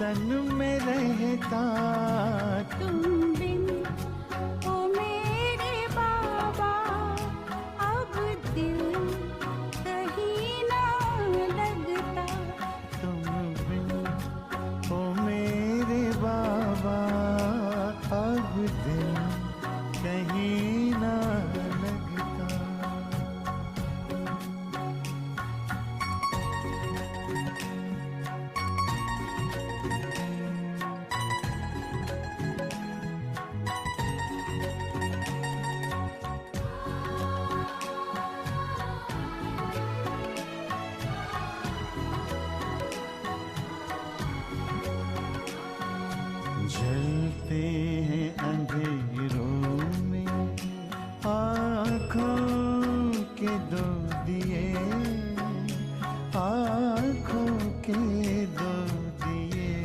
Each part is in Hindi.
तन में रहता। तुम बिन ओ मेरे बाबा अब दिल कहीं ना लगता। तुम बिन ओ मेरे बाबा अब दिल कहीं ना लगता। जलते हैं अंधेरों में आँखों के दो दिए, आँखों के दो दिए।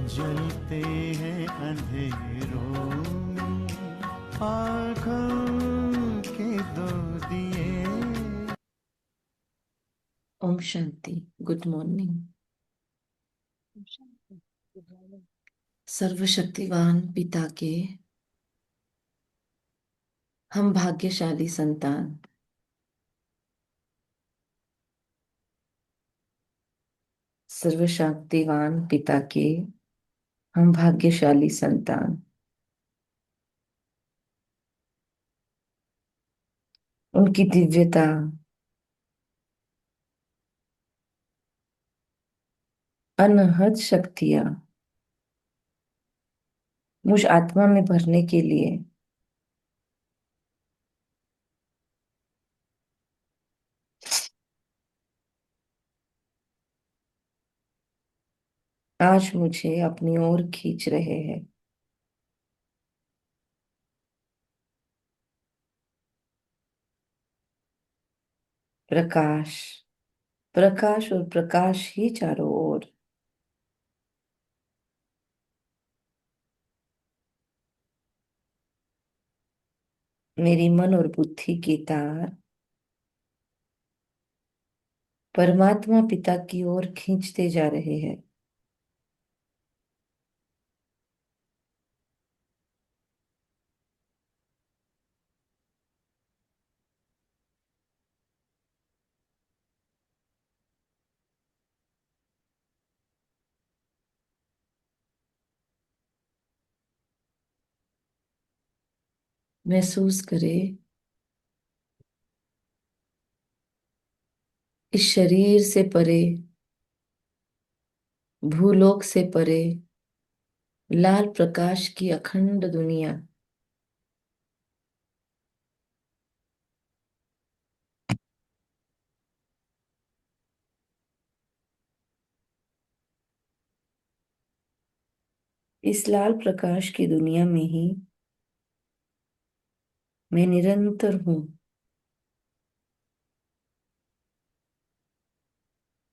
जलते हैं अंधेरों में आँखों के दो दिए। ओम शांति। Good morning. सर्वशक्तिवान पिता के हम भाग्यशाली संतान, सर्वशक्तिवान पिता के हम भाग्यशाली संतान, उनकी दिव्यता, अनहद शक्तियां मुझ आत्मा में भरने के लिए आज मुझे अपनी ओर खींच रहे हैं। प्रकाश, प्रकाश और प्रकाश ही चारों ओर। मेरी मन और बुद्धि की तार परमात्मा पिता की ओर खींचते जा रहे हैं। महसूस करें इस शरीर से परे, भूलोक से परे लाल प्रकाश की अखंड दुनिया। इस लाल प्रकाश की दुनिया में ही मैं निरंतर हूं,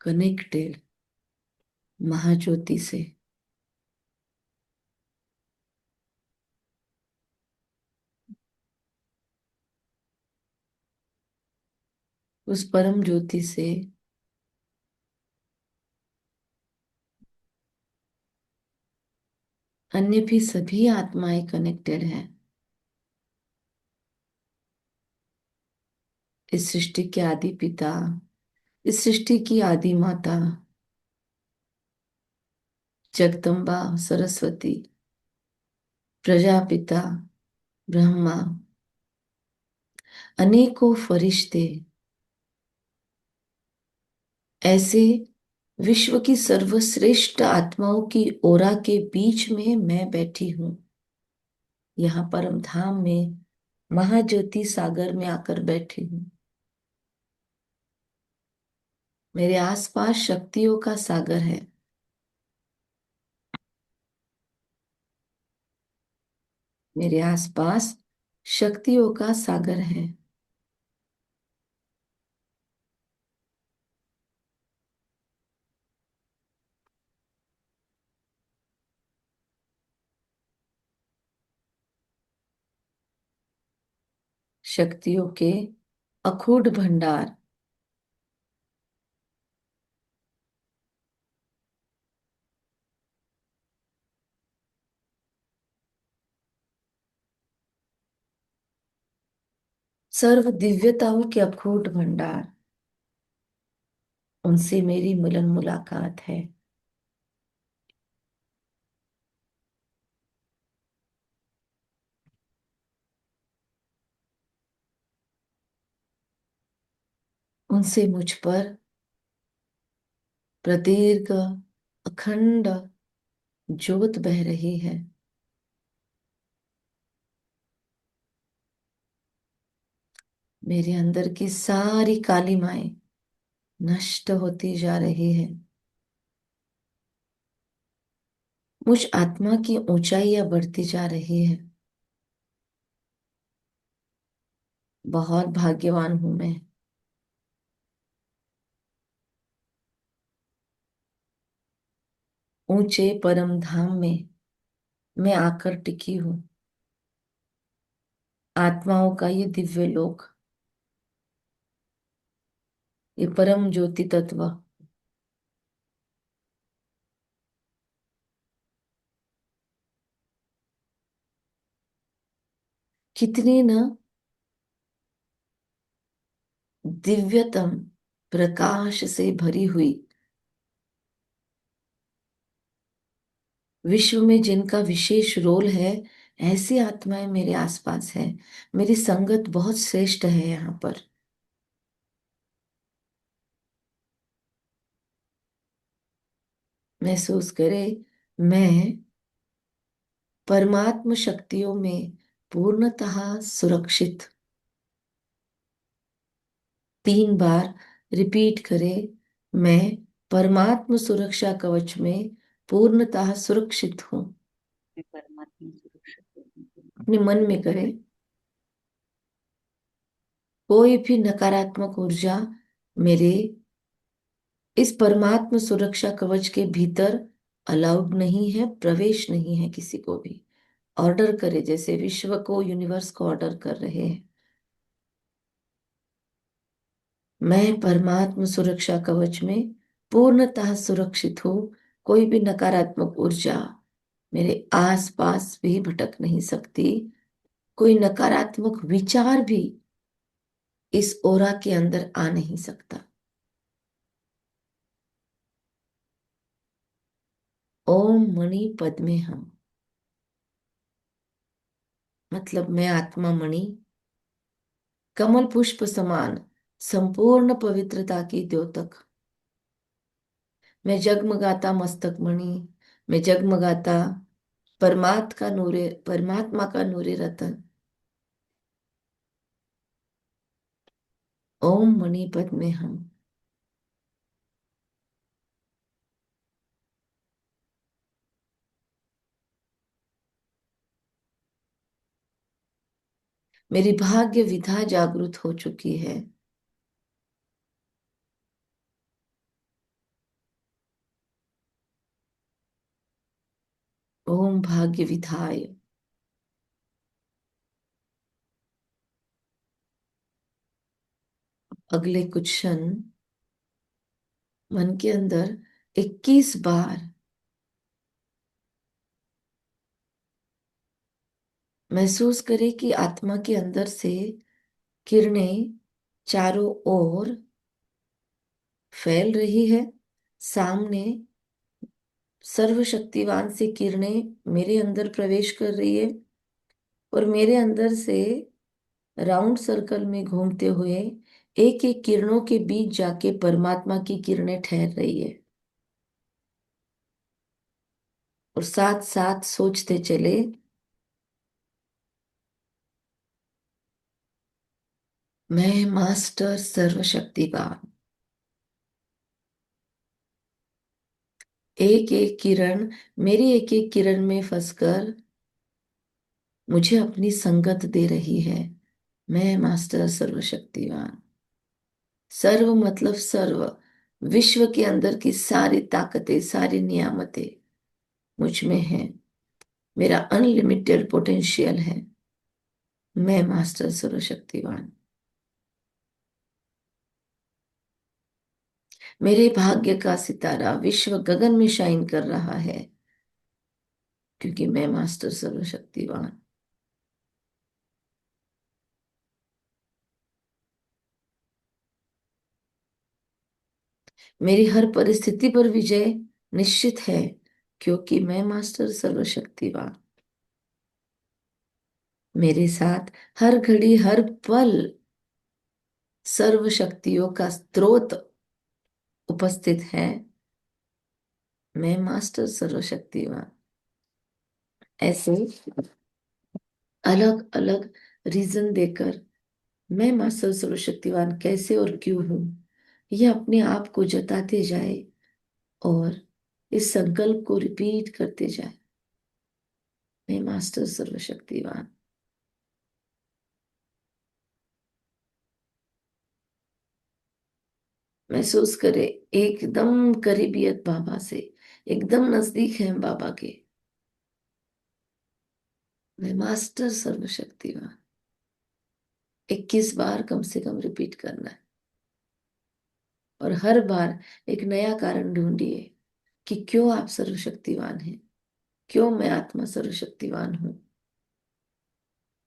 कनेक्टेड महाज्योति से। उस परम ज्योति से अन्य भी सभी आत्माएं कनेक्टेड हैं। इस सृष्टि के आदि पिता, इस सृष्टि की आदि माता जगदम्बा सरस्वती, प्रजापिता ब्रह्मा, अनेकों फरिश्ते, ऐसे विश्व की सर्वश्रेष्ठ आत्माओं की ओरा के बीच में मैं बैठी हूं। यहाँ परम धाम में महाज्योति सागर में आकर बैठी हूं। मेरे आसपास शक्तियों का सागर है। मेरे आसपास शक्तियों का सागर है। शक्तियों के अखूट भंडार। सर्व दिव्यताओं के अखूट भंडार, उनसे मेरी मिलन मुलाकात है। उनसे मुझ पर प्रदीर्घ अखंड ज्योत बह रही है। मेरे अंदर की सारी कालिमाएं नष्ट होती जा रही है। मुझ आत्मा की ऊंचाइयां बढ़ती जा रही है। बहुत भाग्यवान हूं मैं। ऊंचे परम धाम में मैं आकर टिकी हूं। आत्माओं का ये दिव्य लोक, ये परम ज्योति तत्व कितनी न दिव्यतम प्रकाश से भरी हुई, विश्व में जिनका विशेष रोल है, ऐसी आत्माएं मेरे आसपास है। मेरी संगत बहुत श्रेष्ठ है यहाँ पर। महसूस करे, मैं परमात्म शक्तियों में पूर्णतः सुरक्षित। 3 बार रिपीट करे, मैं परमात्म सुरक्षा कवच में पूर्णतः सुरक्षित हूं। मैं परमात्मा सुरक्षा करूं। अपने मन में करे, कोई भी नकारात्मक ऊर्जा मेरे इस परमात्म सुरक्षा कवच के भीतर अलाउड नहीं है, प्रवेश नहीं है किसी को भी। ऑर्डर करे, जैसे विश्व को, यूनिवर्स को ऑर्डर कर रहे हैं। मैं परमात्म सुरक्षा कवच में पूर्णतः सुरक्षित हूं। कोई भी नकारात्मक ऊर्जा मेरे आसपास भी भटक नहीं सकती। कोई नकारात्मक विचार भी इस ओरा के अंदर आ नहीं सकता। ओम मणि पद में हम, मतलब मैं आत्मा मणि, कमल पुष्प समान संपूर्ण पवित्रता की द्योतक। मैं जगमगाता मस्तक मणि, मैं जगमगाता परमात्मा का नूरे रतन। ओम मणि पद में हम। मेरी भाग्य विधा जागृत हो चुकी है। ओम भाग्य विधाय। अगले कुछ क्षण मन के अंदर 21 बार महसूस करें कि आत्मा के अंदर से किरणें चारों ओर फैल रही है। सामने सर्वशक्तिवान से किरणें मेरे अंदर प्रवेश कर रही है और मेरे अंदर से राउंड सर्कल में घूमते हुए एक एक किरणों के बीच जाके परमात्मा की किरणें ठहर रही है। और साथ साथ सोचते चले, मैं मास्टर सर्वशक्तिवान। एक एक किरण, मेरी एक एक किरण में फंसकर मुझे अपनी संगत दे रही है। मैं मास्टर सर्वशक्तिवान। सर्व मतलब सर्व, विश्व के अंदर की सारी ताकतें, सारी नियामतें मुझ में हैं। मेरा अनलिमिटेड पोटेंशियल है। मैं मास्टर सर्वशक्तिवान। मेरे भाग्य का सितारा विश्व गगन में शाइन कर रहा है, क्योंकि मैं मास्टर सर्वशक्तिवान। मेरी हर परिस्थिति पर विजय निश्चित है, क्योंकि मैं मास्टर सर्वशक्तिवान मेरे साथ हर घड़ी हर पल सर्व शक्तियों का स्रोत उपस्थित है। मैं मास्टर सर्वशक्तिवान। ऐसे अलग अलग रीजन देकर मैं मास्टर सर्वशक्तिवान कैसे और क्यों हूं, यह अपने आप को जताते जाए और इस संकल्प को रिपीट करते जाए। मैं मास्टर सर्वशक्तिवान। महसूस करे एकदम करीबियत बाबा से, एकदम नजदीक है हम बाबा के। मैं मास्टर सर्वशक्तिवान। 21 बार कम से कम रिपीट करना है और हर बार एक नया कारण ढूंढिए कि क्यों आप सर्वशक्तिवान हैं, क्यों मैं आत्मा सर्वशक्तिवान हूं,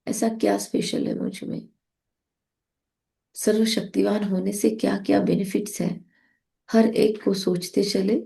ऐसा क्या स्पेशल है मुझ में, सर्वशक्तिवान होने से क्या क्या बेनिफिट्स हैं। हर एक को सोचते चले।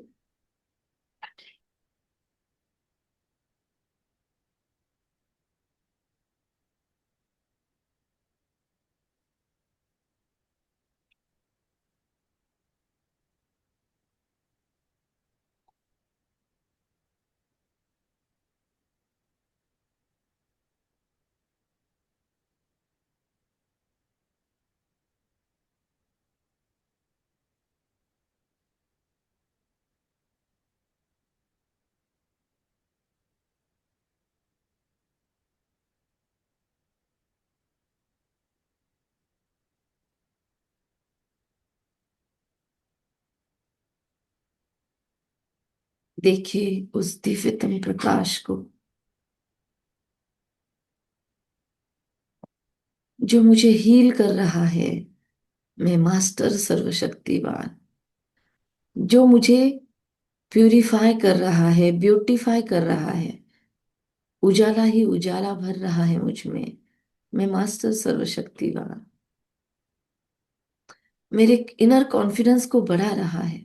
देखिए उस दिव्यतम प्रकाश को जो मुझे हील कर रहा है। मैं मास्टर सर्वशक्तिवान। जो मुझे प्यूरिफाई कर रहा है, ब्यूटिफाई कर रहा है, उजाला ही उजाला भर रहा है मुझ में। मैं मास्टर सर्वशक्तिवान। मेरे इनर कॉन्फिडेंस को बढ़ा रहा है।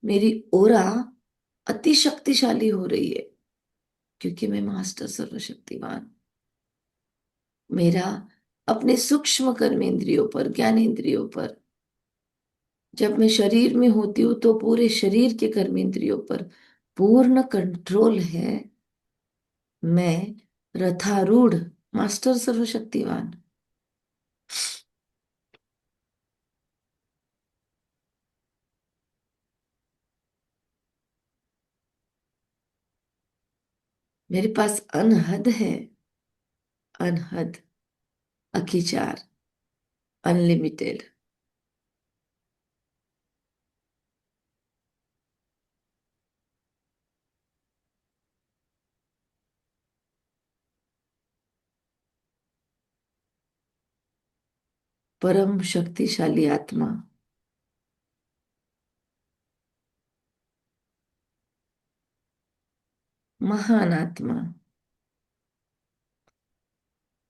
मेरी ओरा अति शक्तिशाली हो रही है, क्योंकि मैं मास्टर सर्वशक्तिवान। मेरा अपने सूक्ष्म कर्मेंद्रियों पर, ज्ञानेंद्रियों पर, जब मैं शरीर में होती हूँ तो पूरे शरीर के कर्मेंद्रियों पर पूर्ण कंट्रोल है। मैं रथारूढ़ मास्टर सर्वशक्तिवान। मेरे पास अनहद है, अनहद, अखिचार, अनलिमिटेड। परम शक्तिशाली आत्मा, महान आत्मा,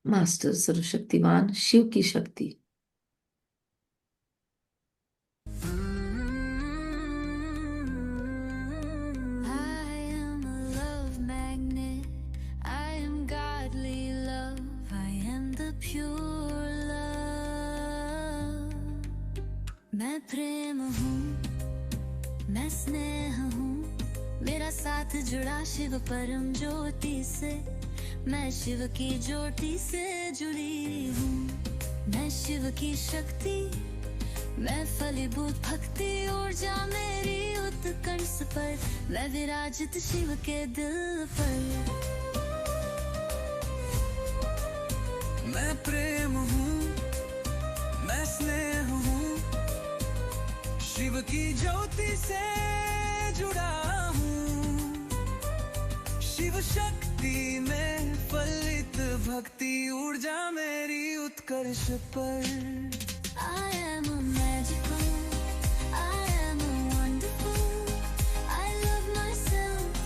मास्टर सर्वशक्तिवान, शिव की शक्ति। I am a love magnet. I am godly love. I am the pure love. मैं प्रेम हूँ, मैं स्नेह हूँ। मेरा साथ जुड़ा शिव परम ज्योति से। मैं शिव की ज्योति से जुड़ी हूँ। मैं शिव की शक्ति, मैं फलीभूत भक्ति ऊर्जा मेरी उत्कर्ष पर। मैं विराजित शिव के दिल पर। मैं प्रेम हूँ, मैं स्नेह हूँ। शिव की ज्योति से जुड़ा हूँ। शिव शक्ति में फलित भक्ति ऊर्जा मेरी उत्कर्ष पर। I am a magical, I am a wonderful, I love myself,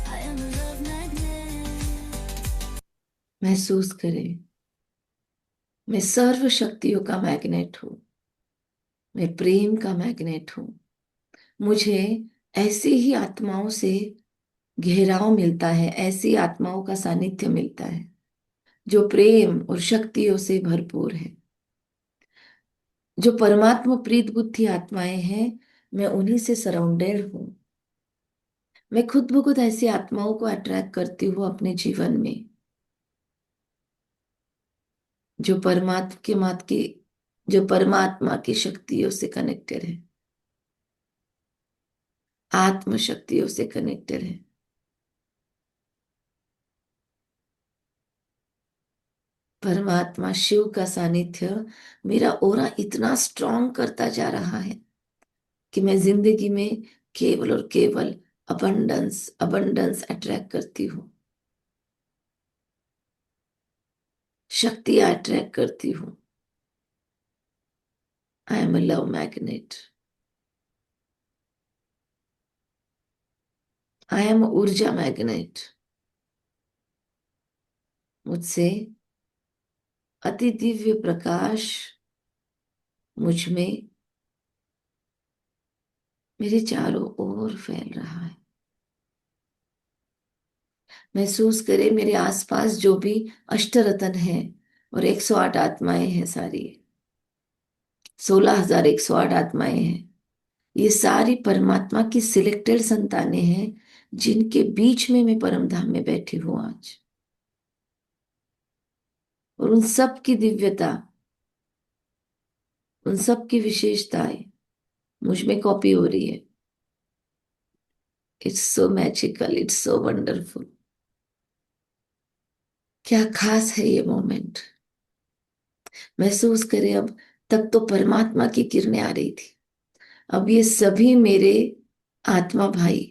I am a love magnet. महसूस करें, मैं सर्व शक्तियों का मैग्नेट हूं। मैं प्रेम का मैग्नेट हूं। मुझे ऐसी ही आत्माओं से घेराव मिलता है, ऐसी आत्माओं का सानिध्य मिलता है जो प्रेम और शक्तियों से भरपूर है, जो परमात्मा प्रीत बुद्धि आत्माएं हैं। मैं उन्हीं से सराउंडेड हूं। मैं खुद ब खुद ऐसी आत्माओं को अट्रैक्ट करती हूँ अपने जीवन में, जो परमात्मा की शक्तियों से कनेक्टेड है, आत्म शक्तियों से कनेक्टेड है। परमात्मा शिव का सानिध्य मेरा ओरा इतना स्ट्रांग करता जा रहा है कि मैं जिंदगी में केवल और केवल अबंडेंस अबंडेंस अट्रैक्ट करती हूँ, शक्तियां अट्रैक्ट करती हूँ। I am a love magnet. I am ऊर्जा मैग्नेट। मुझसे अति दिव्य प्रकाश मुझ में मेरे चारों ओर फैल रहा है। महसूस करें मेरे आसपास जो भी अष्टरत्न है और 108 आत्माएं हैं, सारी 16,108 आत्माएं हैं। ये सारी परमात्मा की सिलेक्टेड संतानें हैं जिनके बीच में मैं परम धाम में बैठी हूं आज। और उन सब की दिव्यता, उन सब की विशेषताएं मुझ में कॉपी हो रही है। It's so magical, it's so wonderful. क्या खास है ये मोमेंट। महसूस करें अब, तक तो परमात्मा की किरणें आ रही थी, अब ये सभी मेरे आत्मा भाई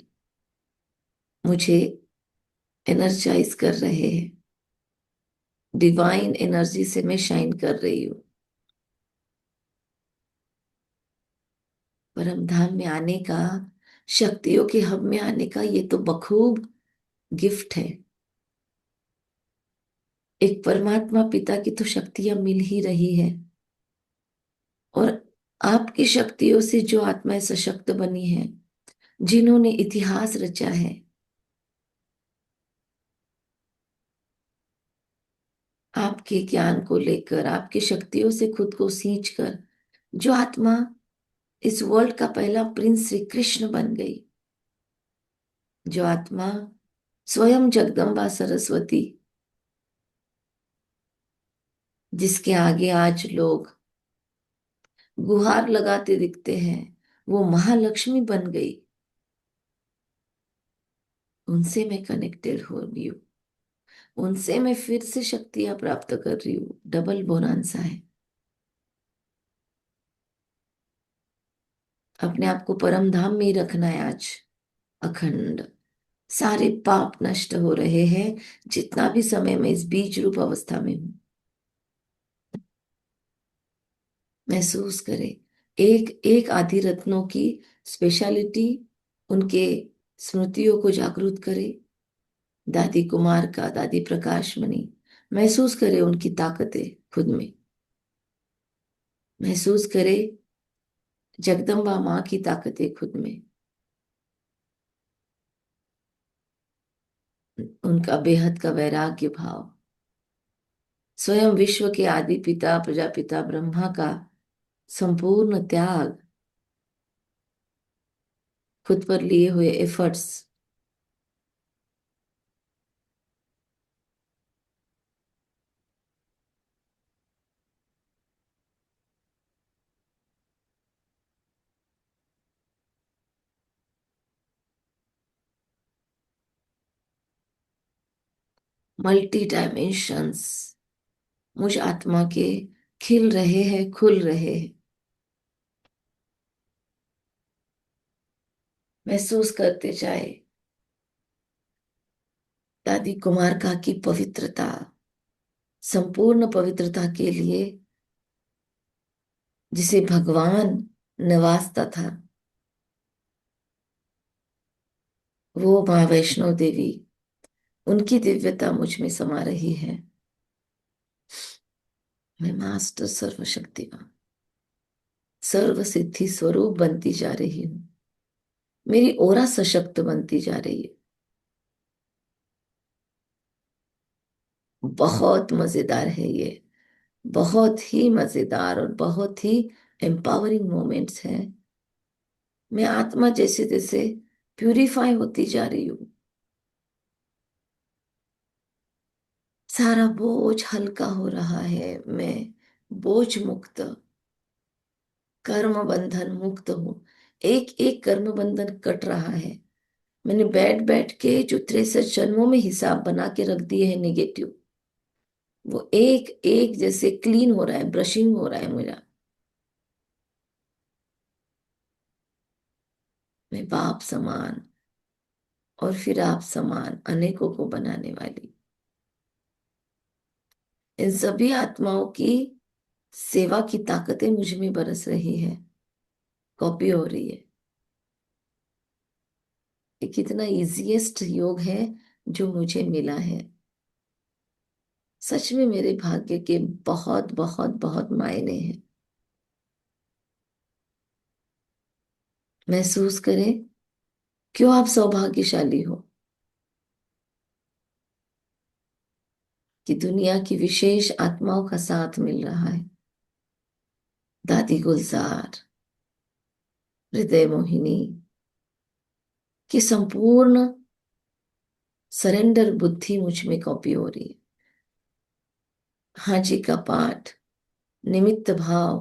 मुझे एनर्जाइज कर रहे हैं। डिवाइन एनर्जी से मैं शाइन कर रही हूँ। परम धाम में आने का, शक्तियों के हब में आने का, ये तो बखूब गिफ्ट है। एक परमात्मा पिता की तो शक्तियां मिल ही रही है, और आपकी शक्तियों से जो आत्माएं सशक्त बनी हैं, जिन्होंने इतिहास रचा है, आपके ज्ञान को लेकर, आपकी शक्तियों से खुद को सींच कर, जो आत्मा इस वर्ल्ड का पहला प्रिंस श्री कृष्ण बन गई, जो आत्मा स्वयं जगदम्बा सरस्वती, जिसके आगे आज लोग गुहार लगाते दिखते हैं, वो महालक्ष्मी बन गई। उनसे मैं कनेक्टेड हो रही हूँ, उनसे मैं फिर से शक्तियां प्राप्त कर रही हूँ। डबल बोनांसा है। अपने आप को परम धाम में ही रखना है आज। अखंड सारे पाप नष्ट हो रहे हैं जितना भी समय मैं इस बीज रूप अवस्था में हूं। महसूस करें, एक एक आदि रत्नों की स्पेशलिटी, उनके स्मृतियों को जागृत करें। दादी कुमार का, दादी प्रकाश मणि, महसूस करें उनकी ताकतें खुद में। महसूस करें जगदम्बा माँ की ताकतें खुद में, उनका बेहद का वैराग्य भाव, स्वयं विश्व के आदि पिता प्रजापिता ब्रह्मा का संपूर्ण त्याग, खुद पर लिए हुए एफर्ट्स। मल्टी डायमेंशंस मुझ आत्मा के खिल रहे हैं, खुल रहे हैं। महसूस करते जाए दादी कुमार का की पवित्रता, संपूर्ण पवित्रता के लिए जिसे भगवान नवाजता था, वो माँ वैष्णो देवी, उनकी दिव्यता मुझ में समा रही है। मैं मास्टर सर्वशक्तिमान, सर्व सिद्धि स्वरूप बनती जा रही हूँ। मेरी ओरा सशक्त बनती जा रही है। बहुत मजेदार है ये, बहुत ही मजेदार और बहुत ही एम्पावरिंग मोमेंट्स हैं। मैं आत्मा जैसे जैसे प्यूरिफाई होती जा रही हूँ, सारा बोझ हल्का हो रहा है। मैं बोझ मुक्त, कर्म बंधन मुक्त हूँ। एक एक कर्म बंधन कट रहा है। मैंने बैठ बैठ के जो 63 जन्मों में हिसाब बना के रख दिए हैं नेगेटिव, वो एक एक जैसे क्लीन हो रहा है, ब्रशिंग हो रहा है मेरा। मैं बाप समान और फिर आप समान अनेकों को बनाने वाली, इन सभी आत्माओं की सेवा की ताकतें मुझ में बरस रही है, कॉपी हो रही है। ये कितना इजीएस्ट योग है जो मुझे मिला है। सच में मेरे भाग्य के बहुत बहुत बहुत मायने हैं। महसूस करें क्यों आप सौभाग्यशाली हो कि दुनिया की विशेष आत्माओं का साथ मिल रहा है। दादी गुलजार, हृदय मोहिनी की संपूर्ण सरेंडर बुद्धि मुझ में कॉपी हो रही है। हाजी का पाठ, निमित्त भाव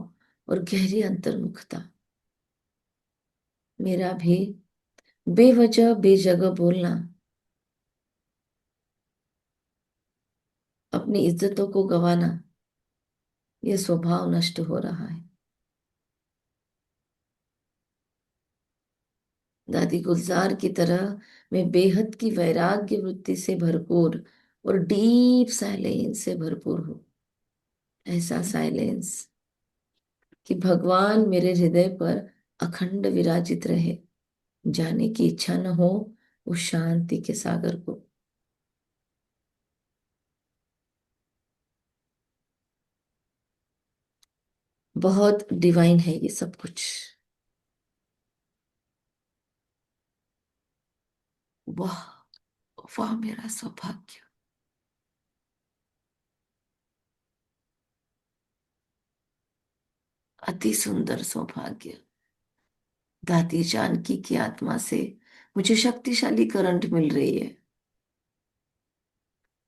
और गहरी अंतर्मुखता। मेरा भी बेवजह बेजगह बोलना, अपनी इज्जतों को गंवाना, यह स्वभाव नष्ट हो रहा है। दादी गुलजार की तरह मैं बेहद की वैराग्य वृत्ति से भरपूर और डीप साइलेंस से भरपूर हूँ। ऐसा साइलेंस कि भगवान मेरे हृदय पर अखंड विराजित रहे, जाने की इच्छा न हो उस शांति के सागर को। बहुत डिवाइन है ये सब कुछ। वाह, वाह मेरा सौभाग्य, अति सुंदर सौभाग्य। दादी जानकी की आत्मा से मुझे शक्तिशाली करंट मिल रही है।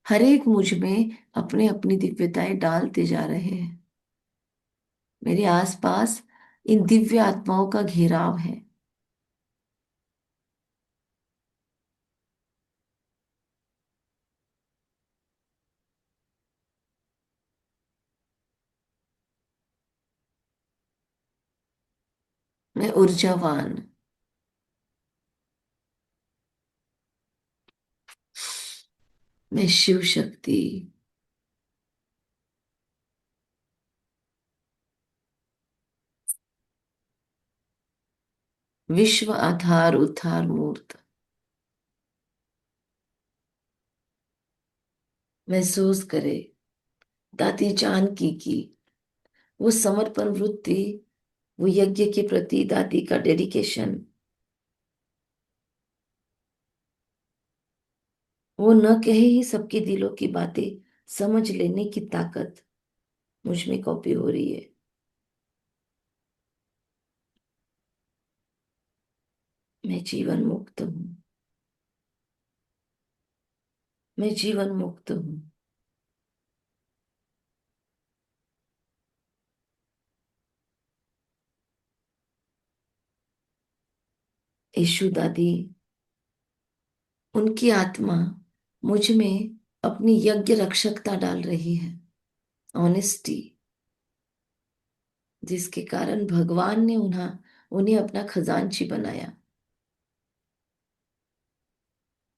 हर एक मुझ में अपने अपनी दिव्यताएं डालते जा रहे हैं। मेरे आसपास इन दिव्य आत्माओं का घेराव है। मैं ऊर्जावान, मैं शिव शक्ति, विश्व आधार उद्धार मूर्त। महसूस करे दादी जानकी की वो समर्पण वृत्ति, वो यज्ञ के प्रति दादी का डेडिकेशन, वो न कहे ही सबके दिलों की बातें समझ लेने की ताकत मुझ में कॉपी हो रही है। मैं जीवन मुक्त हूँ, मैं जीवन मुक्त हूँ। यीशु दादी, उनकी आत्मा मुझ में अपनी यज्ञ रक्षकता डाल रही है, ऑनेस्टी, जिसके कारण भगवान ने उन्हें उन्हें अपना खजांची बनाया।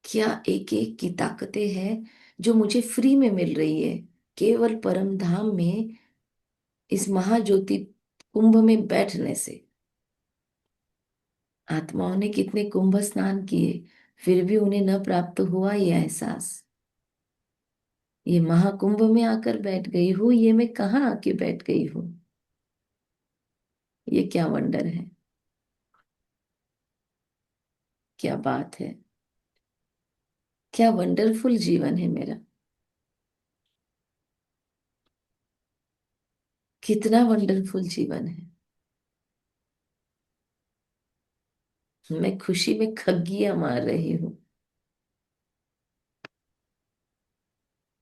क्या एक एक की ताकतें हैं जो मुझे फ्री में मिल रही है, केवल परम धाम में इस महाज्योति कुंभ में बैठने से। आत्माओं ने कितने कुंभ स्नान किए, फिर भी उन्हें न प्राप्त हुआ ये एहसास। ये महाकुंभ में आकर बैठ गई हूँ, ये मैं कहाँ आके बैठ गई हूँ। ये क्या वंडर है। क्या बात है, क्या वंडरफुल जीवन है मेरा। कितना वंडरफुल जीवन है। मैं खुशी में खग्गियां मार रही हूँ।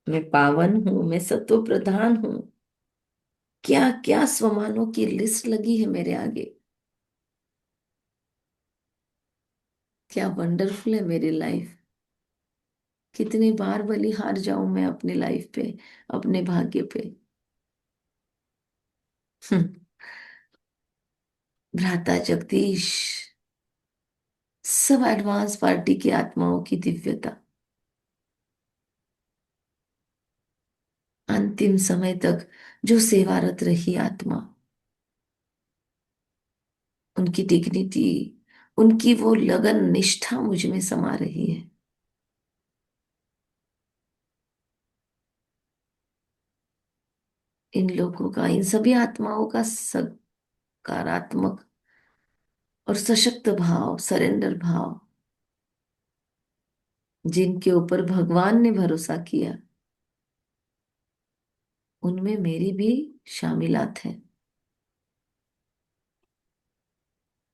मैं पावन हूं, मैं सत्व प्रधान हूं। क्या क्या स्वमानों की लिस्ट लगी है मेरे आगे। क्या वंडरफुल है मेरी लाइफ। कितनी बार बलि हार जाऊं मैं अपनी लाइफ पे, अपने भाग्य पे। हम्म, भ्राता जगदीश, सब एडवांस पार्टी की आत्माओं की दिव्यता, अंतिम समय तक जो सेवारत रही आत्मा, उनकी डिग्निटी, उनकी वो लगन निष्ठा मुझ में समा रही है। इन लोगों का, इन सभी आत्माओं का सकारात्मक और सशक्त भाव, सरेंडर भाव, जिनके ऊपर भगवान ने भरोसा किया, उनमें मेरी भी शामिलात है।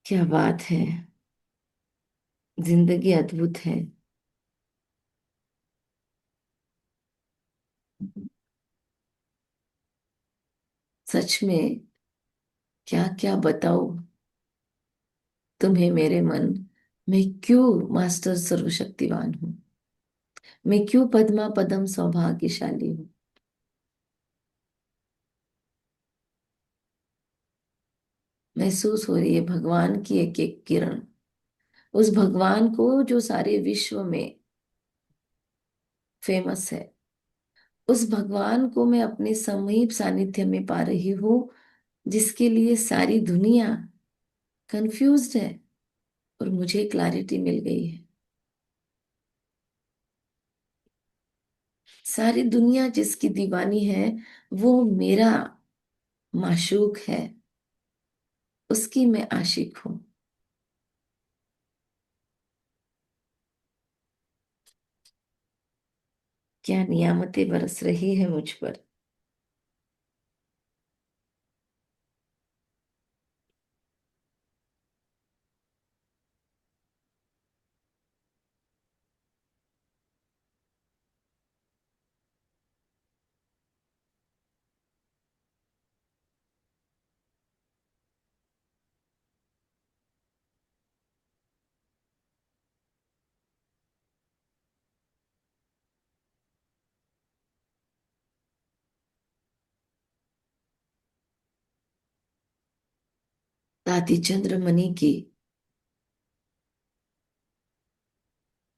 क्या बात है। जिंदगी अद्भुत है। सच में क्या क्या बताऊं तुम्हें मेरे मन। मैं क्यों मास्टर सर्वशक्तिवान हूं। मैं क्यों पद्मा पदम सौभाग्यशाली हूँ। महसूस हो रही है भगवान की एक एक किरण, उस भगवान को जो सारे विश्व में फेमस है, उस भगवान को मैं अपने समीप सानिध्य में पा रही हूँ, जिसके लिए सारी दुनिया कंफ्यूज्ड है और मुझे क्लैरिटी मिल गई है। सारी दुनिया जिसकी दीवानी है, वो मेरा माशूक है, उसकी मैं आशिक हूं। क्या नियामतें बरस रही है मुझ पर। दादी चंद्रमणि की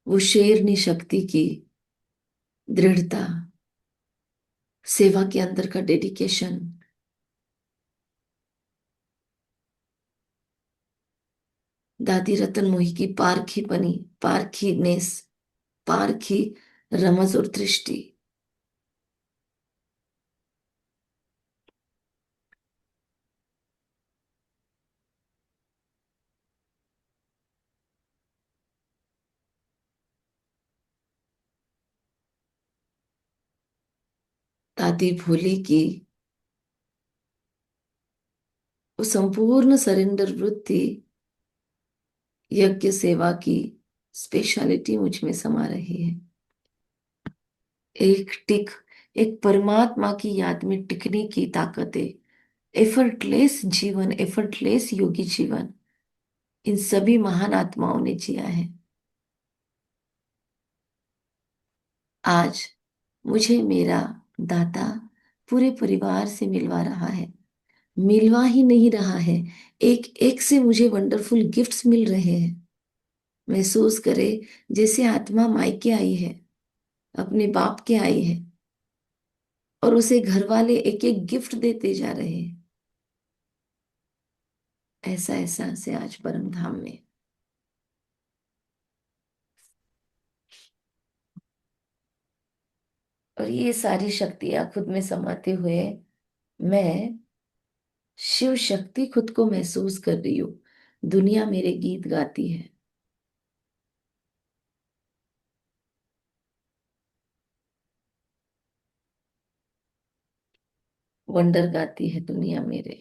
वो शेरनी शक्ति की दृढ़ता, सेवा के अंदर का डेडिकेशन, दादी रतन मोही की पारखी पनी, पारखीनेस, पारखी रमज और दृष्टि। दादी भोली की वो संपूर्ण सरेंडर वृत्ति, यज्ञ सेवा की स्पेशलिटी मुझ में समा रही है। एक टिक, एक परमात्मा की याद में टिकने की ताकत है। एफर्टलेस जीवन, एफर्टलेस योगी जीवन इन सभी महान आत्माओं ने जिया है। आज मुझे मेरा दाता पूरे परिवार से मिलवा रहा है। मिलवा ही नहीं रहा है, एक एक से मुझे वंडरफुल गिफ्ट्स मिल रहे हैं। महसूस करे जैसे आत्मा मायके आई है, अपने बाप के आई है, और उसे घर वाले एक एक गिफ्ट देते जा रहे हैं। ऐसा ऐसा से आज परम धाम में। और ये सारी शक्तियां खुद में समाते हुए मैं शिव शक्ति खुद को महसूस कर रही हूँ। दुनिया मेरे गीत गाती है। वंडर गाती है दुनिया मेरे।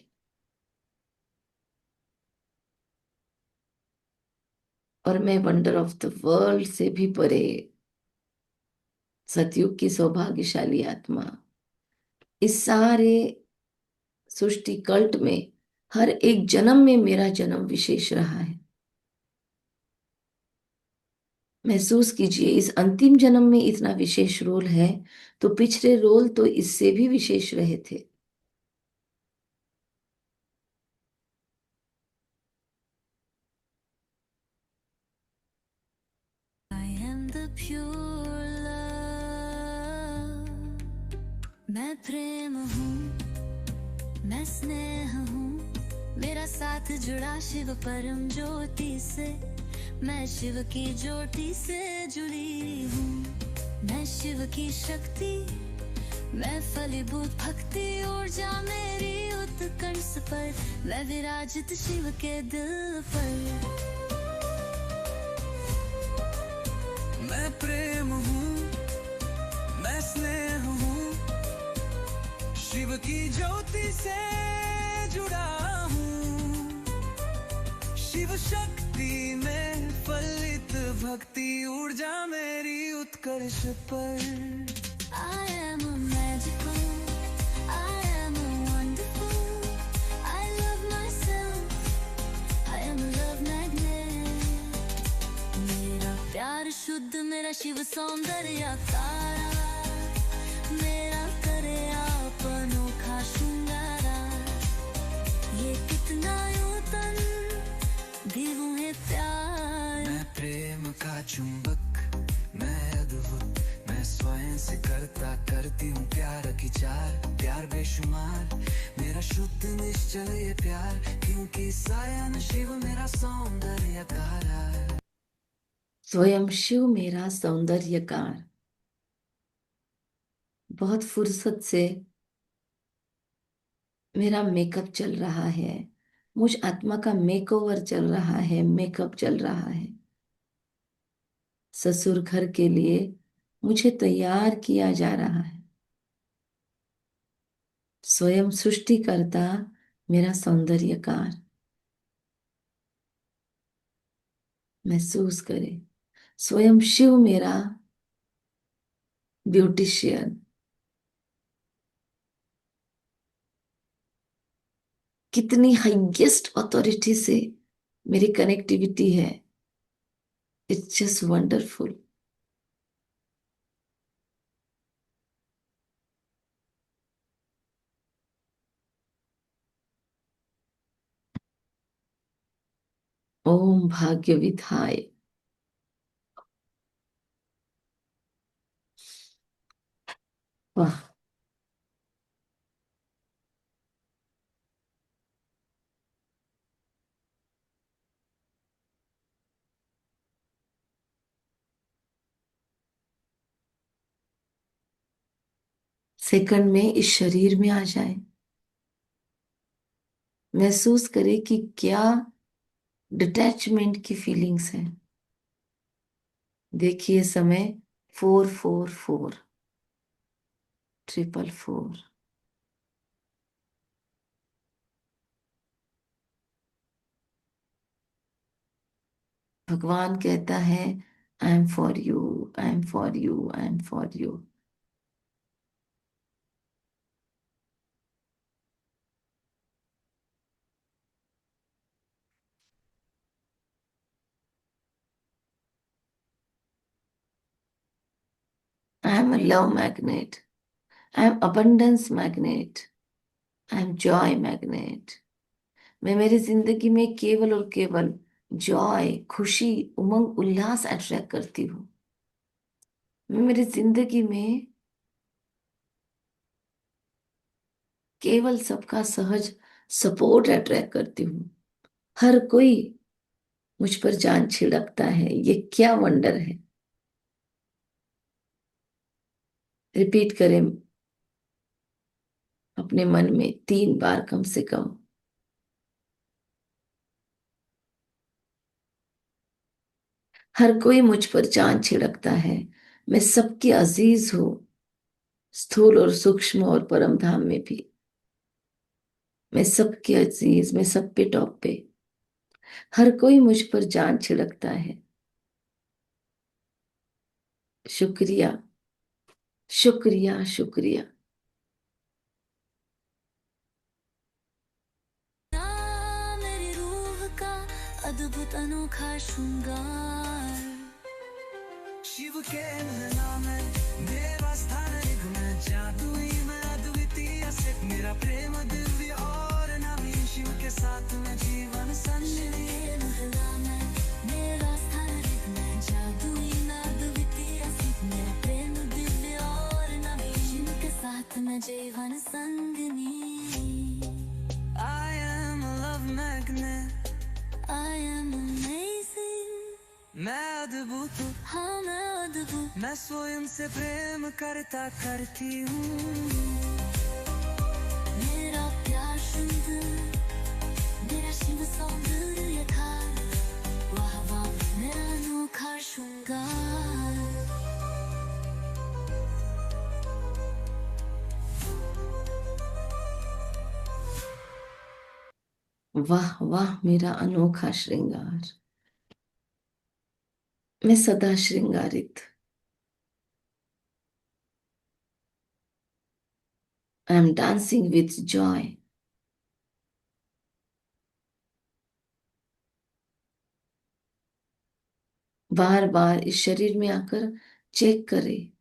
और मैं वंडर ऑफ द वर्ल्ड से भी परे, सतयुग की सौभाग्यशाली आत्मा। इस सारे सृष्टि कल्ट में हर एक जन्म में मेरा जन्म विशेष रहा है। महसूस कीजिए, इस अंतिम जन्म में इतना विशेष रोल है, तो पिछले रोल तो इससे भी विशेष रहे थे। I am the pure love. मैं प्रेम हूँ, मैं स्नेह हूँ, मेरा साथ जुड़ा शिव परम ज्योति से। मैं शिव की ज्योति से जुड़ी हूँ। मैं शिव की शक्ति, मैं फलीभूत भक्ति ऊर्जा मेरी उत्कर्ष पर। मैं विराजित शिव के दिल पर। मैं प्रेम हूँ, मैं स्नेह हूँ, शिव की ज्योति से जुड़ा हूँ। शिव शक्ति में फलित भक्ति ऊर्जा मेरी उत्कर्ष पर। I am a magical, I am a wonderful, I love myself, I am a love magnet। मेरा प्यार शुद्ध, मेरा शिव सौंदर्य कारा, मेरा करे आप अनोखा श्रृंगारा। ये कितना नूतन दिव्य है प्यार। मैं प्रेम का चुंबक, मैं अद्भुत, मैं स्वयं से करती हूँ प्यार की चार। प्यार बेशुमार, मेरा शुद्ध निश्चल ये प्यार, क्योंकि सायन शिव मेरा सौंदर्यकार। स्वयं शिव मेरा सौंदर्यकार। बहुत फुर्सत से मेरा मेकअप चल रहा है, मुझ आत्मा का मेकओवर चल रहा है, मेकअप चल रहा है। ससुर घर के लिए मुझे तैयार किया जा रहा है। स्वयं सृष्टिकर्ता मेरा सौंदर्यकार। महसूस करें, स्वयं शिव मेरा ब्यूटिशियन। कितनी हाईएस्ट अथॉरिटी से मेरी कनेक्टिविटी है। It's just wonderful. ओम भाग्य विधाय। वाह। सेकंड में इस शरीर में आ जाए। महसूस करें कि क्या डिटैचमेंट की फीलिंग्स है। देखिए समय 444 444। भगवान कहता है I am for you, I am for you, I am for you. I am a love magnet, I am abundance magnet, I am Joy magnet. मैं मेरी जिंदगी में केवल और केवल जॉय, खुशी, उमंग, उल्लास अट्रैक्ट करती हूँ। मैं मेरी जिंदगी में केवल सबका सहज सपोर्ट अट्रैक्ट करती हूँ। हर कोई मुझ पर जान छिड़कता है। ये क्या वंडर है। रिपीट करें अपने मन में 3 बार कम से कम। हर कोई मुझ पर जान छिड़कता है। मैं सबकी अजीज हूँ, स्थूल और सूक्ष्म और परम धाम में भी। मैं सबके अजीज, मैं सब पे टॉप पे। हर कोई मुझ पर जान छिड़कता है। शुक्रिया, शुक्रिया, शुक्रिया। ना मेरी रूह का अद्भुत अनोखा श्रृंगार। शिव के महला में मेरा स्थान एक मैं जादुई मैं अद्वितीय से मेरा प्रेम दिव्य और नवीन शिव के साथ में जीवन संजनी महला में मेरा स्थान एक मैं जादुई ना अद्वितीय सिर्फ मेरा प्रेम दिव्य और नवीन शिव के साथ में जीवन संगनी। I am a love magnet I am amazing। मैं अद्भुत हूँ, हाँ मैं अद्भुत। मैं स्वयं से प्रेम करता करती हूँ। मेरा प्यार सुंदर, मेरा शिव सौंदर्य यथार्थ। वाह वाह मेरा अनोखा श्रृंगार। वाह वाह मेरा अनोखा श्रृंगार। मैं सदा श्रृंगारित। I am dancing with joy. बार बार इस शरीर में आकर चेक करें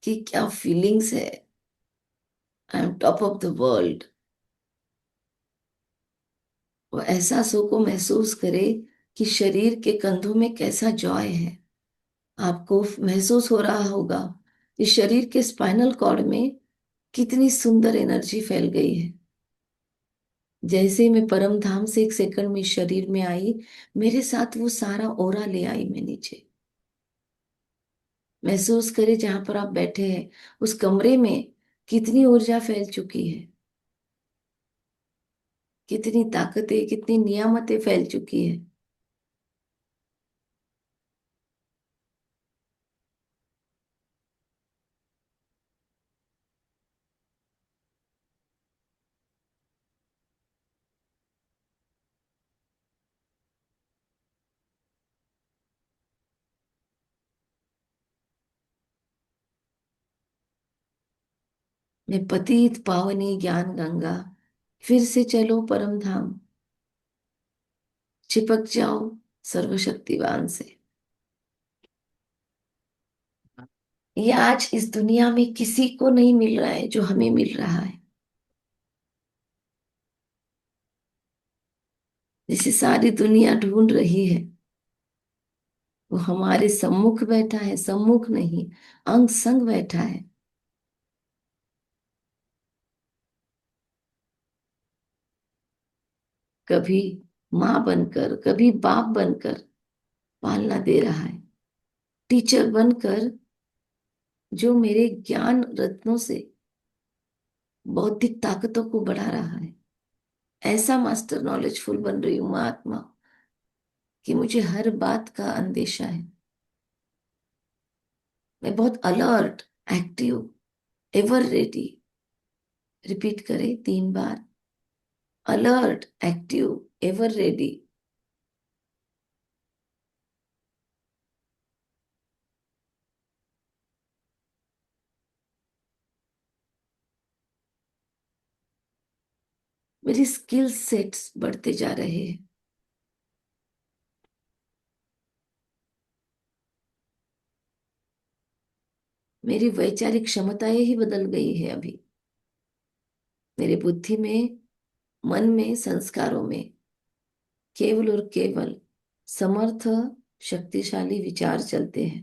कि क्या फीलिंग्स है। I am top of the world. वो एहसासों को महसूस करे कि शरीर के कंधों में कैसा जॉय है। आपको महसूस हो रहा होगा इस शरीर के स्पाइनल कॉर्ड में कितनी सुंदर एनर्जी फैल गई है। जैसे ही मैं परम धाम से एक सेकंड में इस शरीर में आई, मेरे साथ वो सारा ओरा ले आई मैं नीचे। महसूस करे जहां पर आप बैठे हैं उस कमरे में कितनी ऊर्जा फैल चुकी है, कितनी ताकतें, कितनी नियामतें फैल चुकी है। मैं पतित पावनी ज्ञान गंगा, फिर से चलो परम धाम, चिपक जाओ सर्वशक्तिवान से। ये आज इस दुनिया में किसी को नहीं मिल रहा है जो हमें मिल रहा है। जिसे सारी दुनिया ढूंढ रही है वो हमारे सम्मुख बैठा है, सम्मुख नहीं अंग संग बैठा है। कभी माँ बनकर, कभी बाप बनकर पालना दे रहा है। टीचर बनकर जो मेरे ज्ञान रत्नों से बौद्धिक ताकतों को बढ़ा रहा है। ऐसा मास्टर नॉलेजफुल बन रही हूं महात्मा कि मुझे हर बात का अंदेशा है। मैं बहुत alert, active, ever ready. Repeat करें 3 बार। Alert, active, ever ready. मेरी स्किल सेट्स बढ़ते जा रहे हैं। मेरी वैचारिक क्षमताएं ही बदल गई है अभी। मेरे बुद्धि में, मन में, संस्कारों में केवल और केवल समर्थ, शक्तिशाली विचार चलते हैं।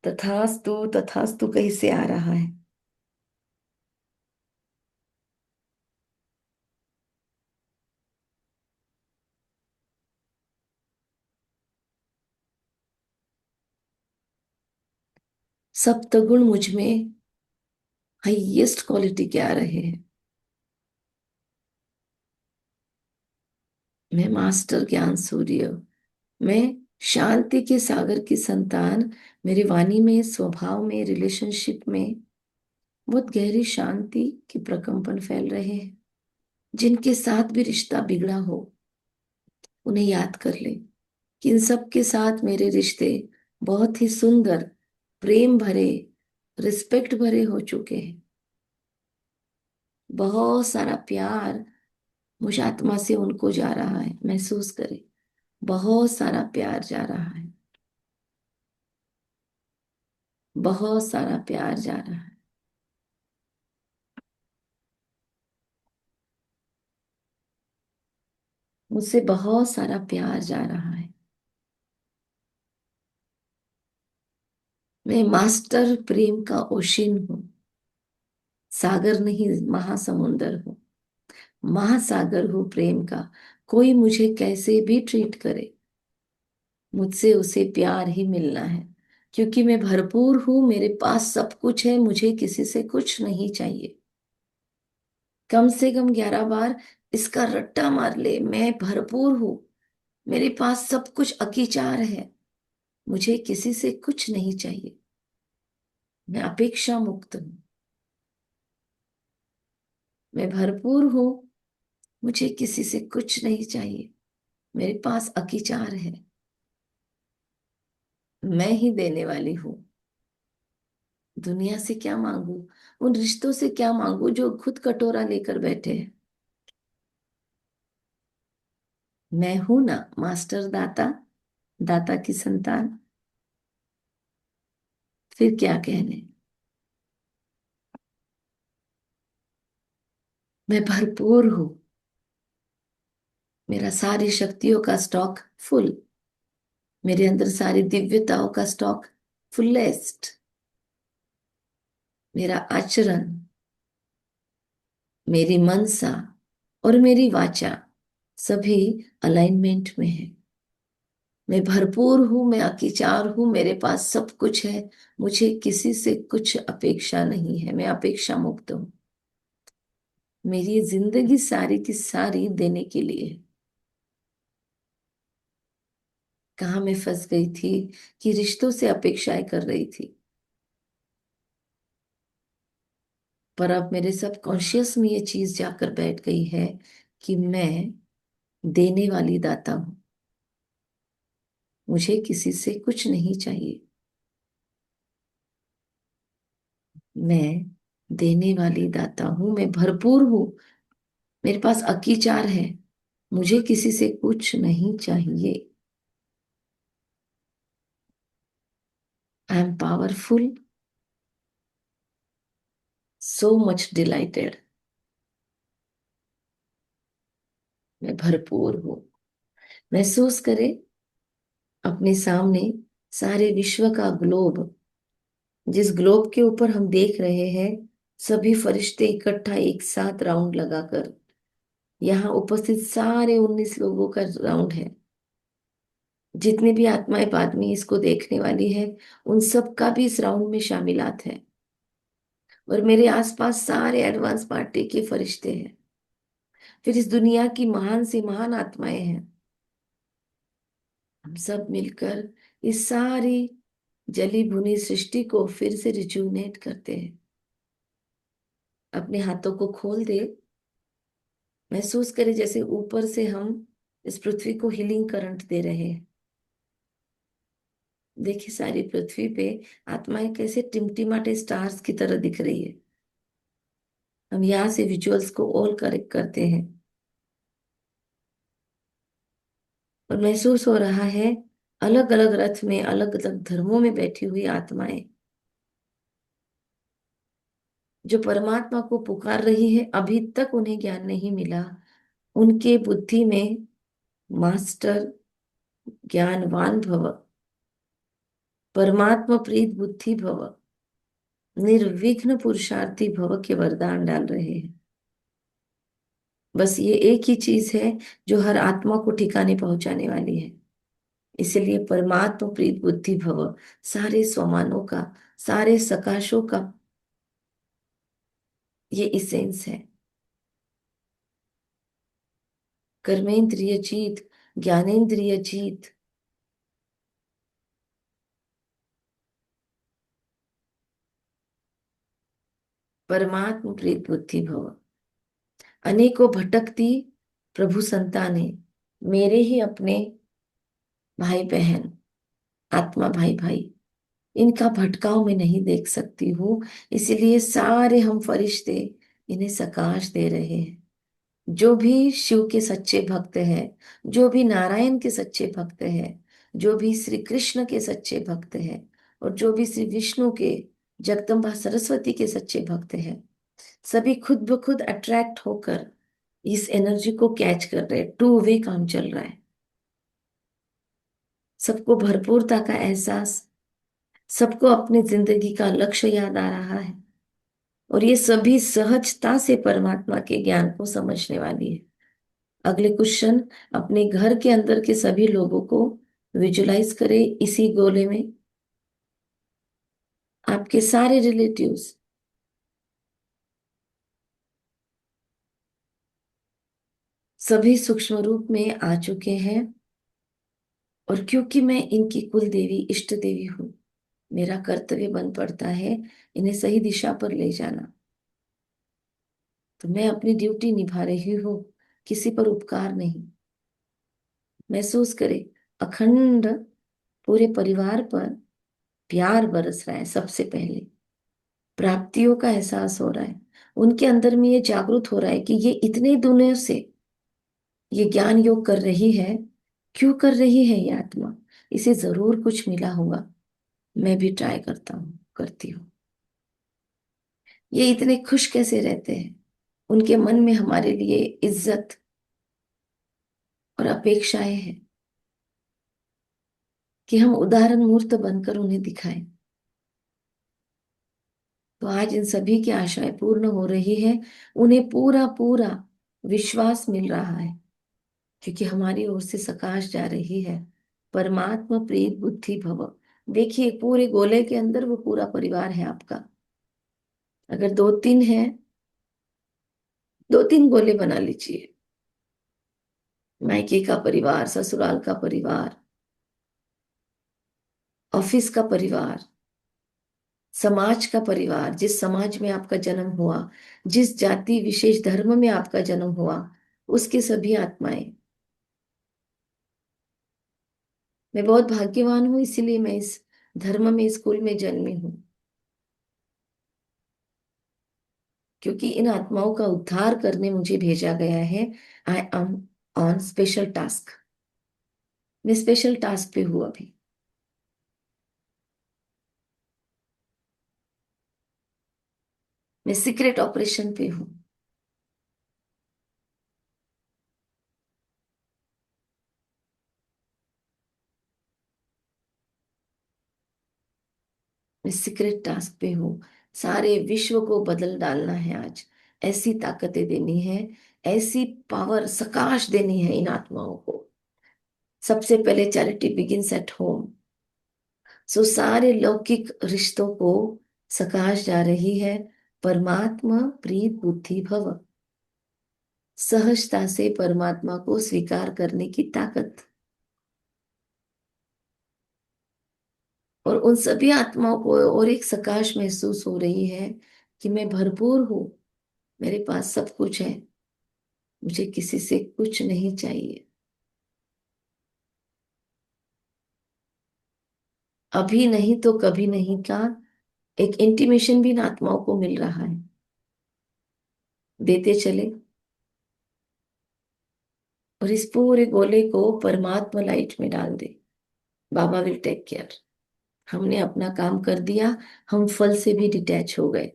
तथास्तु, तथास्तु कहीं से आ रहा है। सप्तगुण मुझ में हाईएस्ट क्वालिटी के आ रहे हैं। मैं मास्टर ज्ञान सूर्य, मैं शांति के सागर की संतान। मेरे वाणी में, स्वभाव में, रिलेशनशिप में बहुत गहरी शांति के प्रकंपन फैल रहे हैं। जिनके साथ भी रिश्ता बिगड़ा हो उन्हें याद कर ले कि इन सब के साथ मेरे रिश्ते बहुत ही सुंदर, प्रेम भरे, रिस्पेक्ट भरे हो चुके हैं। बहुत सारा प्यार मुझ आत्मा से उनको जा रहा है, महसूस करें। बहुत सारा प्यार जा रहा है, बहुत सारा प्यार जा रहा है। मुझसे बहुत सारा प्यार जा रहा है। मैं मास्टर प्रेम का ओशिन हूँ। सागर नहीं, महासमुंदर हूँ। महासागर हूँ प्रेम का। कोई मुझे कैसे भी ट्रीट करे, मुझसे उसे प्यार ही मिलना है। क्योंकि मैं भरपूर हूँ, मेरे पास सब कुछ है, मुझे किसी से कुछ नहीं चाहिए। कम से कम 11 बार इसका रट्टा मार ले, मैं भरपूर हूँ, मेरे पास सब कुछ अकीचार है, मुझे किसी से कुछ नहीं चाहिए। मैं अपेक्षा मुक्त हूँ, मैं भरपूर हूँ, मुझे किसी से कुछ नहीं चाहिए, मेरे पास अकीचार है। मैं ही देने वाली हूँ। दुनिया से क्या मांगू, उन रिश्तों से क्या मांगू जो खुद कटोरा लेकर बैठे हैं। मैं हूं ना मास्टर दाता, दाता की संतान। फिर क्या कहने। मैं भरपूर हूं, मेरा सारी शक्तियों का स्टॉक फुल, मेरे अंदर सारी दिव्यताओं का स्टॉक फुलेस्ट। मेरा आचरण, मेरी मनसा और मेरी वाचा सभी अलाइनमेंट में है। मैं भरपूर हूं, मैं अकीचार हूं, मेरे पास सब कुछ है, मुझे किसी से कुछ अपेक्षा नहीं है, मैं अपेक्षा मुक्त हूं। मेरी ये जिंदगी सारी की सारी देने के लिए है। कहाँ मैं फंस गई थी कि रिश्तों से अपेक्षाएं कर रही थी। पर अब मेरे सबकॉन्शियस में ये चीज जाकर बैठ गई है कि मैं देने वाली दाता हूं, मुझे किसी से कुछ नहीं चाहिए। मैं देने वाली दाता हूं, मैं भरपूर हूं, मेरे पास अकीचार है, मुझे किसी से कुछ नहीं चाहिए। I am powerful, so much dilated. मैं भरपूर हूं। महसूस करें अपने सामने सारे विश्व का ग्लोब, जिस ग्लोब के ऊपर हम देख रहे हैं सभी फरिश्ते इकट्ठा एक साथ राउंड लगाकर। यहाँ उपस्थित सारे 19 लोगों का राउंड है। जितनी भी आत्माएं बाद में इसको देखने वाली है उन सब का भी इस राउंड में शामिलात है। और मेरे आसपास सारे एडवांस पार्टी के फरिश्ते हैं। फिर इस दुनिया की महान से महान आत्माएं हैं। हम सब मिलकर इस सारी जली भुनी सृष्टि को फिर से रिजुवनेट करते हैं। अपने हाथों को खोल दे, महसूस करे जैसे ऊपर से हम इस पृथ्वी को हीलिंग करंट दे रहे हैं। देखिए सारी पृथ्वी पे आत्माएं कैसे टिमटिमाते स्टार्स की तरह दिख रही है। हम यहाँ से विजुअल्स को ऑल करेक्ट करते हैं और महसूस हो रहा है अलग अलग रथ में अलग अलग धर्मों में बैठी हुई आत्माएं जो परमात्मा को पुकार रही है। अभी तक उन्हें ज्ञान नहीं मिला, उनके बुद्धि में मास्टर ज्ञानवान भव, परमात्मा प्रीत बुद्धि भव, निर्विघ्न पुरुषार्थी भव के वरदान डाल रहे हैं। बस ये एक ही चीज है जो हर आत्मा को ठिकाने पहुंचाने वाली है। इसलिए परमात्मा प्रीत बुद्धि भव सारे स्वमानों का, सारे सकाशों का ये इसेंस है। कर्मेंद्रिय जीत, ज्ञानेंद्रिय जीत, परमात्म प्रीत बुद्धि भव। अनेकों भटकती प्रभु संताने, मेरे ही अपने भाई बहन, आत्मा भाई भाई, इनका भटकाव मैं नहीं देख सकती हूँ, इसीलिए सारे हम फरिश्ते इन्हें सकाश दे रहे हैं। जो भी शिव के सच्चे भक्त हैं, जो भी नारायण के सच्चे भक्त हैं, जो भी श्री कृष्ण के सच्चे भक्त हैं, और जो भी श्री विष्णु के, जगदम्बा सरस्वती के सच्चे भक्त हैं, सभी खुद ब खुद अट्रैक्ट होकर इस एनर्जी को कैच कर रहे हैं। टू वे काम चल रहा है। सबको भरपूरता का एहसास, सबको अपनी जिंदगी का लक्ष्य याद आ रहा है, और ये सभी सहजता से परमात्मा के ज्ञान को समझने वाली है। अगले क्वेश्चन, अपने घर के अंदर के सभी लोगों को विजुलाइज करें इसी गोले में। आपके सारे रिलेटिव्स, सभी सूक्ष्म रूप में आ चुके हैं, और क्योंकि मैं इनकी कुल देवी इष्ट देवी हूं, मेरा कर्तव्य बन पड़ता है इन्हें सही दिशा पर ले जाना। तो मैं अपनी ड्यूटी निभा रही हूँ, किसी पर उपकार नहीं। महसूस करें, अखंड पूरे परिवार पर प्यार बरस रहा है। सबसे पहले प्राप्तियों का एहसास हो रहा है, उनके अंदर में ये जागरूक हो रहा है कि ये इतने दिनों से ये ज्ञान योग कर रही है। क्यों कर रही है ये आत्मा? इसे जरूर कुछ मिला होगा। मैं भी ट्राई करता हूँ, करती हूँ। ये इतने खुश कैसे रहते हैं? उनके मन में हमारे लिए इज्जत और अपेक्षाएं हैं कि हम उदाहरण मूर्त बनकर उन्हें दिखाएं। तो आज इन सभी की आशाएं पूर्ण हो रही है। उन्हें पूरा पूरा विश्वास मिल रहा है, क्योंकि हमारी ओर से सकाश जा रही है। परमात्मा प्रीत बुद्धि भव। देखिए, पूरे गोले के अंदर वो पूरा परिवार है आपका। अगर दो तीन है, दो तीन गोले बना लीजिए। मायके का परिवार, ससुराल का परिवार, ऑफिस का परिवार, समाज का परिवार, जिस समाज में आपका जन्म हुआ, जिस जाति विशेष धर्म में आपका जन्म हुआ, उसकी सभी आत्माएं। मैं बहुत भाग्यवान हूं, इसीलिए मैं इस धर्म में, स्कूल में जन्मी हूं, क्योंकि इन आत्माओं का उद्धार करने मुझे भेजा गया है। I am on special task. मैं स्पेशल टास्क पे हूं अभी। मैं सीक्रेट ऑपरेशन पे हूं। मैं सीक्रेट टास्क पे हूँ। सारे विश्व को बदल डालना है आज। ऐसी ताकतें देनी है, ऐसी पावर सकाश देनी है इन आत्माओं को। सबसे पहले चैरिटी बिगिंस एट होम। सो सारे लौकिक रिश्तों को सकाश जा रही है। परमात्मा प्रीत बुद्धि भव। सहजता से परमात्मा को स्वीकार करने की ताकत। और उन सभी आत्माओं को और एक सकाश महसूस हो रही है कि मैं भरपूर हूं, मेरे पास सब कुछ है, मुझे किसी से कुछ नहीं चाहिए। अभी नहीं तो कभी नहीं का एक इंटीमेशन भी इन आत्माओं को मिल रहा है। देते चले, और इस पूरे गोले को परमात्मा लाइट में डाल दे। बाबा विल टेक केयर। हमने अपना काम कर दिया, हम फल से भी डिटैच हो गए।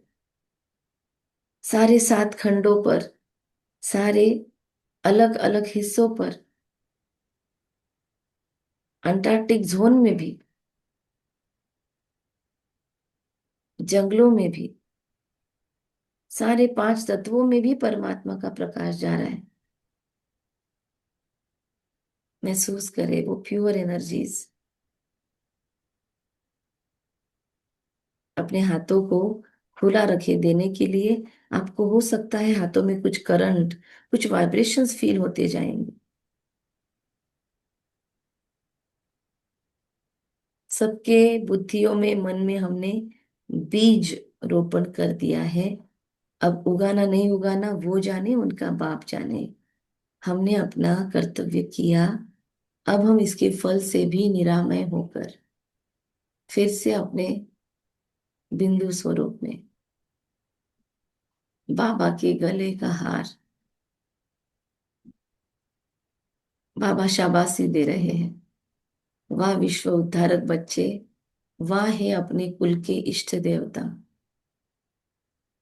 सारे 7 खंडों पर, सारे अलग अलग हिस्सों पर, अंटार्कटिक जोन में भी, जंगलों में भी, सारे 5 तत्वों में भी परमात्मा का प्रकाश जा रहा है। महसूस करे वो प्योर एनर्जीज। अपने हाथों को खुला रखे देने के लिए। आपको हो सकता है हाथों में कुछ करंट, कुछ वाइब्रेशंस फील होते जाएंगे। सबके बुद्धियों में, मन में हमने बीज रोपण कर दिया है। अब उगाना नहीं उगाना वो जाने, उनका बाप जाने। हमने अपना कर्तव्य किया, अब हम इसके फल से भी निरामय होकर फिर से अपने बिंदु स्वरूप में बाबा के गले का हार, बाबा शाबाशी दे रहे हैं। वाह विश्व उद्धारक बच्चे, वाह है अपने कुल के इष्ट देवता।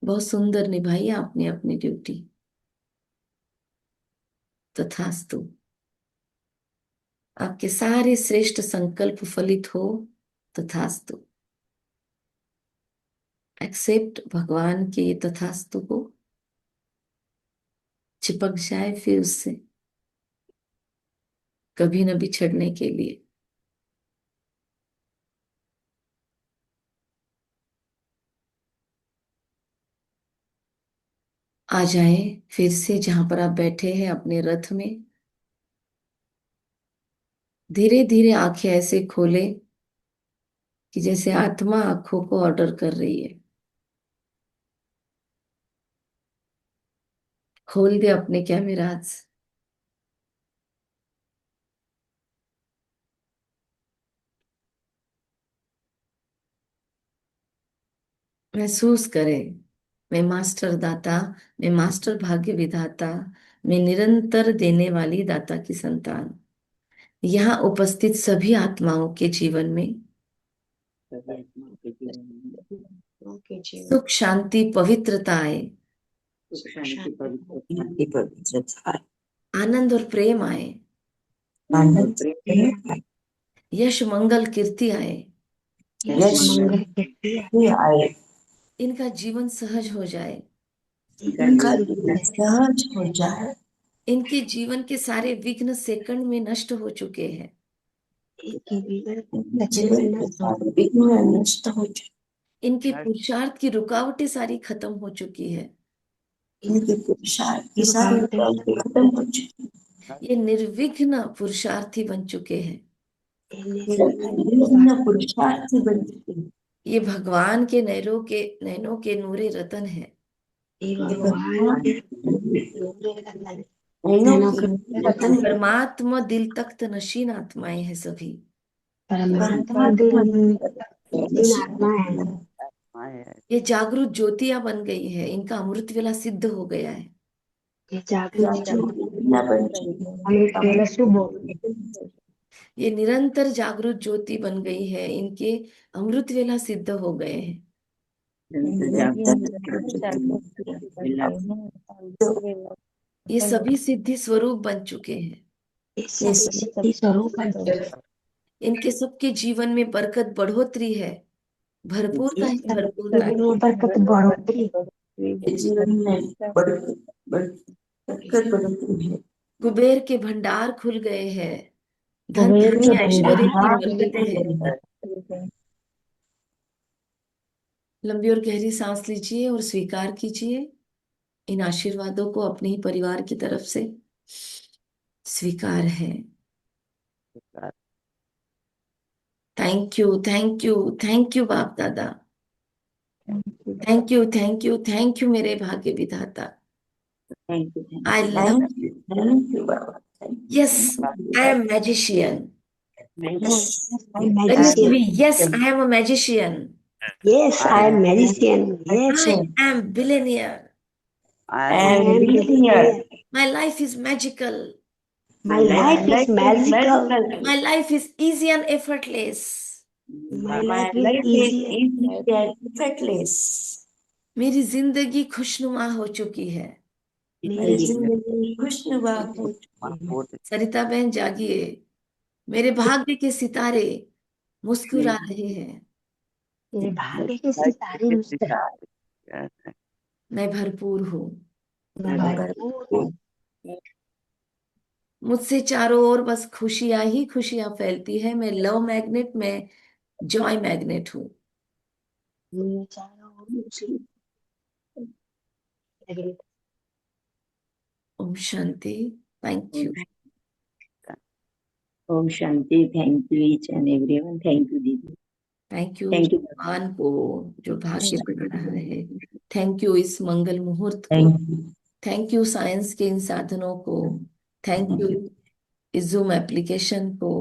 बहुत सुंदर निभाई आपने अपनी ड्यूटी। तथास्तु, आपके सारे श्रेष्ठ संकल्प फलित हो। तथास्तु। एक्सेप्ट भगवान के ये तथास्तु को, चिपक जाए फिर उससे, कभी न बिछड़ने के लिए। आ जाए फिर से जहां पर आप बैठे हैं अपने रथ में। धीरे धीरे आंखें ऐसे खोले कि जैसे आत्मा आंखों को ऑर्डर कर रही है। खोल दे अपने कैमरास। महसूस करें, मैं मास्टर दाता, मैं मास्टर भाग्य विधाता, मैं निरंतर देने वाली दाता की संतान। यहाँ उपस्थित सभी आत्माओं के जीवन में सभी आत्माओं के जीवन में सुख शांति पवित्रता आए, सुख शांति पवित्रता, आनंद और प्रेम आए, आनंद और प्रेम, यश मंगल कीर्ति आए। यश मंगल कीर्ति आए। इनका जीवन सहज हो जाए, इनका जीवन सहज हो जाए। इनके जीवन के सारे विघ्न सेकंड में नष्ट हो चुके हैं। जीवन के सारे विघ्न नष्ट हो जाए। इनके पुरुषार्थ की रुकावटें सारी खत्म हो चुकी है। इनके पुरुषार्थ की सारी रुकावटें खत्म हो चुकी है। ये निर्विघ्न पुरुषार्थी बन चुके हैं। निर्विघ्न पुरुषार्थी बन चुके हैं। ये भगवान के नैनों के नूरे रतन है। भगवान के परमात्मा दिल तख्त नशीन आत्माएं हैं सभी। परमात्मा दिल आत्मा है। ये जागृत ज्योतियां बन गई है, इनका अमृत वेला सिद्ध हो गया है। ये जागृत ज्योतियां बन चुकी है, अमृत वेला शुभ हो गया। ये निरंतर जागृत ज्योति बन गई है, इनके अमृत वेला सिद्ध हो गए हैं। ये सभी सिद्धि स्वरूप बन चुके हैं। ये सभी स्वरूप बन चुके हैं। इनके सबके जीवन में बरकत बढ़ोतरी है, भरपूरता ही भरपूरता है। बरकत बढ़ोतरी जीवन में बरकत बढ़ोतरी है। कुबेर के भंडार खुल गए हैं, धन धान्य ऐश्वर्य की बरकतें हैं। लंबी और गहरी सांस लीजिए और स्वीकार कीजिए इन आशीर्वादों को अपने ही परिवार की तरफ से। स्वीकार है। Thank you, thank you, thank you बाप दादा। Thank you, thank you, thank you मेरे भाग्य विधाता। I love you Baba. Yes, I am magician. Magician. Yes, I am a magician. Yes, I am magician. Yes, I am billionaire. I am billionaire. My life is magical. My life is magical. My life is easy and effortless. My life is easy and effortless. मेरी जिंदगी खुशनुमा हो चुकी है। मेरी जिंदगी खुशनुमा हो चुकी है। सरिता बहन जागिए, मेरे भाग्य के सितारे मुस्कुरा रहे हैं। मेरे भाग्य के सितारे मुस्कुरा। मैं भरपूर हूँ। मैं भरपूर हूँ। मुझसे चारों ओर बस खुशियां ही खुशियां फैलती है। मैं लव मैग्नेट, मैं जॉय मैग्नेट हूँ। मेरे चारों ओर खुशी। ओम शांति। Thank you. ओम शांति। Thank you each and everyone. Thank you दीदी। Thank you Thank you. भगवान को जो भाग्य बना रहा है। थैंक यू इस मंगल मुहूर्त को, thank you. Thank you science के इन साधनों को, थैंक यू इस जूम एप्लीकेशन को,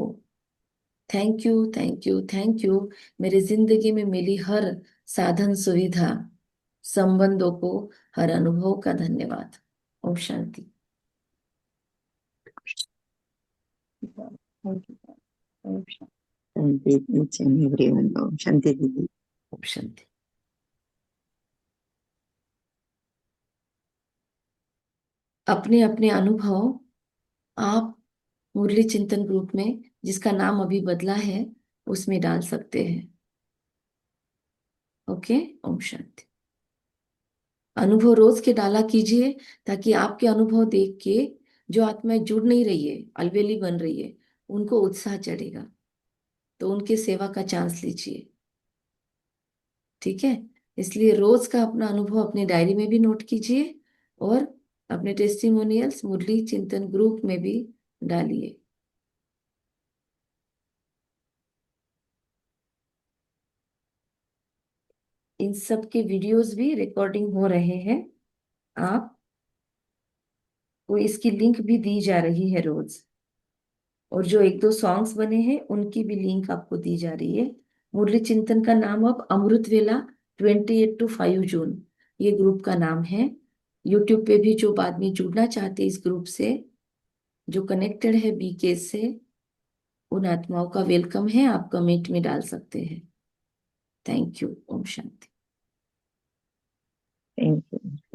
thank you thank you thank you मेरी जिंदगी में मिली हर साधन सुविधा, संबंधों को, हर अनुभव का धन्यवाद। ओम शांति। Thank you. ओम शांति। शांति ईच एंड एवरीवन। ओम शांति दीदी। ओम शांति। अपने अपने अनुभव आप मुरली चिंतन ग्रुप में, जिसका नाम अभी बदला है, उसमें डाल सकते हैं। ओके। ओम शांति। अनुभव रोज के डाला कीजिए, ताकि आपके अनुभव देख के जो आत्माएं जुड़ नहीं रही है, अलबेली बन रही है, उनको उत्साह चढ़ेगा, तो उनके सेवा का चांस लीजिए। ठीक है। इसलिए रोज का अपना अनुभव अपनी डायरी में भी नोट कीजिए, और अपने टेस्टिमोनियल्स मुरली चिंतन ग्रुप में भी डालिए। इन सब के वीडियोस भी रिकॉर्डिंग हो रहे हैं, आप को इसकी लिंक भी दी जा रही है रोज, और जो एक दो सॉन्ग्स बने हैं उनकी भी लिंक आपको दी जा रही है। मुरली चिंतन का नाम अब अमृत वेला 28 to 5 जून, ये ग्रुप का नाम है। यूट्यूब पे भी जो बाद में जुड़ना चाहते इस ग्रुप से, जो कनेक्टेड है बीके से, उन आत्माओं का वेलकम है, आप कमेंट में डाल सकते हैं। Thank you. ओम शांति। Thank you.